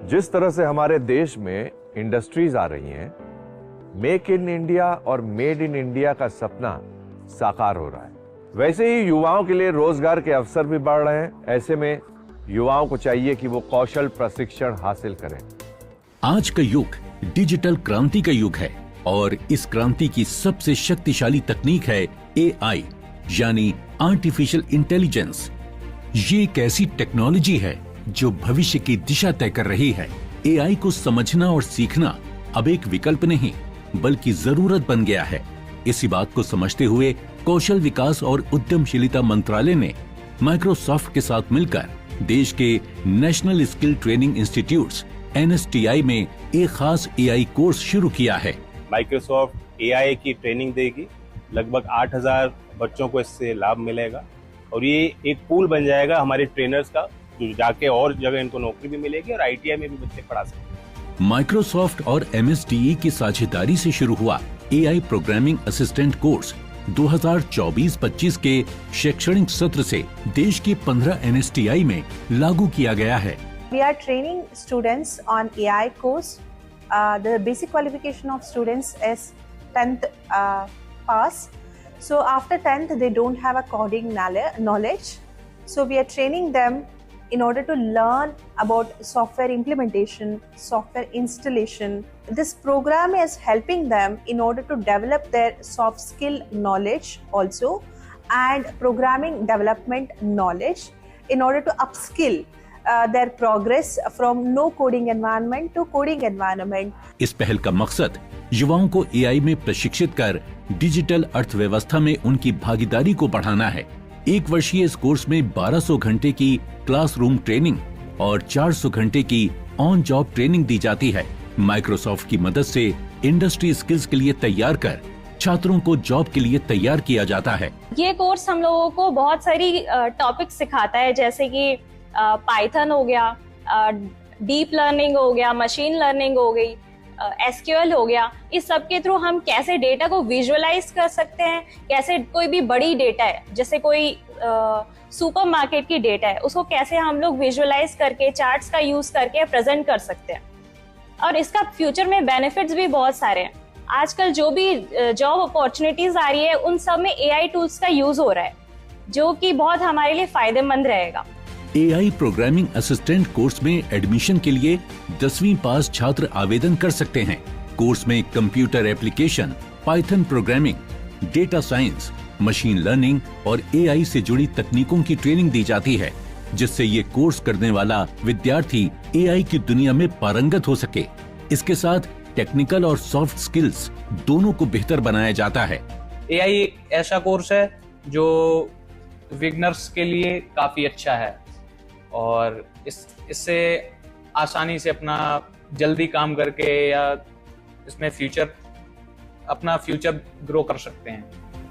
जिस तरह से हमारे देश में इंडस्ट्रीज आ रही हैं, मेक इन इंडिया और मेड इन इंडिया का सपना साकार हो रहा है, वैसे ही युवाओं के लिए रोजगार के अवसर भी बढ़ रहे हैं। ऐसे में युवाओं को चाहिए कि वो कौशल प्रशिक्षण हासिल करें। आज का युग डिजिटल क्रांति का युग है और इस क्रांति की सबसे शक्तिशाली तकनीक है एआई यानी आर्टिफिशियल इंटेलिजेंस। ये एक ऐसी टेक्नोलॉजी है जो भविष्य की दिशा तय कर रही है। एआई को समझना और सीखना अब एक विकल्प नहीं बल्कि जरूरत बन गया है। इसी बात को समझते हुए कौशल विकास और उद्यमशीलता मंत्रालय ने माइक्रोसॉफ्ट के साथ मिलकर देश के national skill training institutes NSTI में एक खास एआई कोर्स शुरू किया है। माइक्रोसॉफ्ट एआई की ट्रेनिंग देगी, लगभग 8000 बच्चों को इससे लाभ मिलेगा और ये एक पूल बन जाएगा हमारे ट्रेनर्स का, जो जाके और जगह इनको नौकरी भी मिलेगी और ITI में भी बच्चे पढ़ा सकते हैं। माइक्रोसॉफ्ट और MSDE की साझेदारी से शुरू हुआ एआई प्रोग्रामिंग असिस्टेंट कोर्स 2024-25 के शैक्षणिक सत्र से देश के 15 NSTI में लागू किया गया है। We are training students on AI course. The basic qualification of students is 10th pass. So after 10th, they don't have a coding knowledge. So we are training them in order to learn about software implementation, software installation. This program is helping them in order to develop their soft skill knowledge also and programming development knowledge in order to upskill their progress from no coding environment to coding environment. इस पहल का मकसद युवाओं को AI में प्रशिक्षित कर digital अर्थव्यवस्था में उनकी भागीदारी को बढ़ाना है। एक वर्षीय इस कोर्स में 1200 घंटे की क्लासरूम ट्रेनिंग और 400 घंटे की ऑन जॉब ट्रेनिंग दी जाती है। माइक्रोसॉफ्ट की मदद से इंडस्ट्री स्किल्स के लिए तैयार कर छात्रों को जॉब के लिए तैयार किया जाता है। ये कोर्स हम लोगों को बहुत सारी टॉपिक सिखाता है, जैसे कि पाइथन हो गया, डीप लर्निंग हो गया, मशीन लर्निंग हो गई, SQL हो गया। इस सब के थ्रू हम कैसे डेटा को विजुअलाइज कर सकते हैं, कैसे कोई भी बड़ी डेटा है जैसे कोई सुपरमार्केट की डेटा है उसको कैसे हम लोग विजुअलाइज करके चार्ट्स का यूज करके प्रेजेंट कर सकते हैं। और इसका फ्यूचर में बेनिफिट्स भी बहुत सारे हैं। आजकल जो भी जॉब अपॉर्चुनिटीज आ रही है उन सब में AI टूल्स का यूज हो रहा है, जो कि बहुत हमारे लिए फायदेमंद रहेगा। एआई प्रोग्रामिंग असिस्टेंट कोर्स में एडमिशन के लिए 10वीं पास छात्र आवेदन कर सकते हैं। कोर्स में computer application, Python programming, data science, machine learning और एआई से जुड़ी तकनीकों की ट्रेनिंग दी जाती है, जिससे ये कोर्स करने वाला विद्यार्थी एआई की दुनिया में पारंगत हो सके। इसके साथ टेक्निकल और सॉफ्ट स्किल्स दोनों को बेहतर बनाया जाता है। एआई एक ऐसा कोर्स है जो बिगिनर्स के लिए काफी अच्छा है और इससे आसानी से अपना जल्दी काम करके या इसमें अपना फ्यूचर ग्रो कर सकते हैं।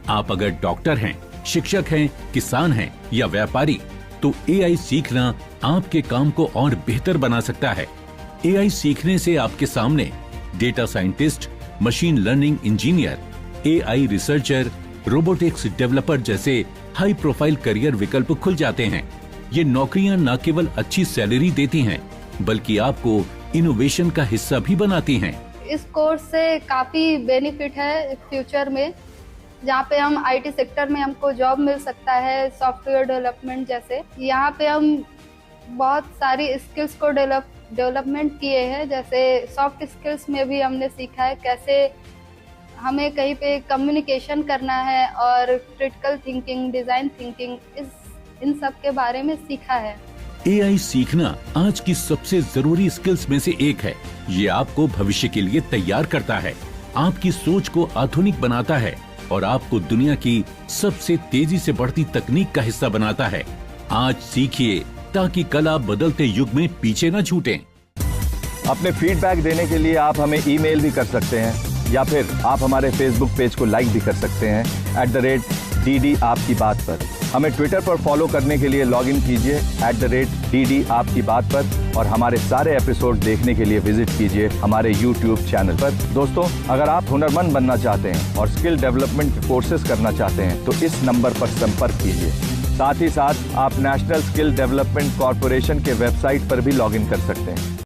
आप अगर डॉक्टर हैं, शिक्षक हैं, किसान हैं या व्यापारी, तो एआई सीखना आपके काम को और बेहतर बना सकता है। एआई सीखने से आपके सामने data scientist, machine learning engineer, AI researcher, robotics developer जैसे हाई प्रोफाइल करियर विकल्प खुल जाते हैं। ये नौकरियां न केवल अच्छी सैलरी देती हैं, बल्कि आपको इनोवेशन का हिस्सा भी बनाती हैं। इस कोर्स से काफी बेनिफिट है फ्यूचर में, जहाँ पे हम IT सेक्टर में हमको जॉब मिल सकता है, सॉफ्टवेयर डेवलपमेंट जैसे। यहाँ पे हम बहुत सारी स्किल्स को डेवलपमेंट किए हैं, जैसे सॉफ्ट स्किल्स में भी हमने सीखा है कैसे हमें कहीं पे कम्युनिकेशन करना है और क्रिटिकल थिंकिंग, डिजाइन थिंकिंग, इन सब के बारे में सीखा है। एआई सीखना आज की सबसे जरूरी स्किल्स में से एक है। ये आपको भविष्य के लिए तैयार करता है, आपकी सोच को आधुनिक बनाता है और आपको दुनिया की सबसे तेजी से बढ़ती तकनीक का हिस्सा बनाता है। आज सीखिए ताकि कल आप बदलते युग में पीछे न छूटें। अपने फीडबैक देने के लिए आप हमें ईमेल भी कर सकते हैं या फिर आप हमारे फेसबुक पेज को लाइक भी कर सकते हैं @DD आपकी बात पर। हमें ट्विटर पर फॉलो करने के लिए लॉगिन कीजिए @DD आपकी बात पर और हमारे सारे एपिसोड देखने के लिए विजिट कीजिए हमारे YouTube चैनल पर। दोस्तों, अगर आप हुनरमंद बनना चाहते हैं और स्किल डेवलपमेंट कोर्सेज करना चाहते हैं तो इस नंबर पर संपर्क कीजिए। साथ ही साथ आप नेशनल स्किल डेवलपमेंट कॉर्पोरेशन के वेबसाइट पर भी लॉगिन कर सकते हैं।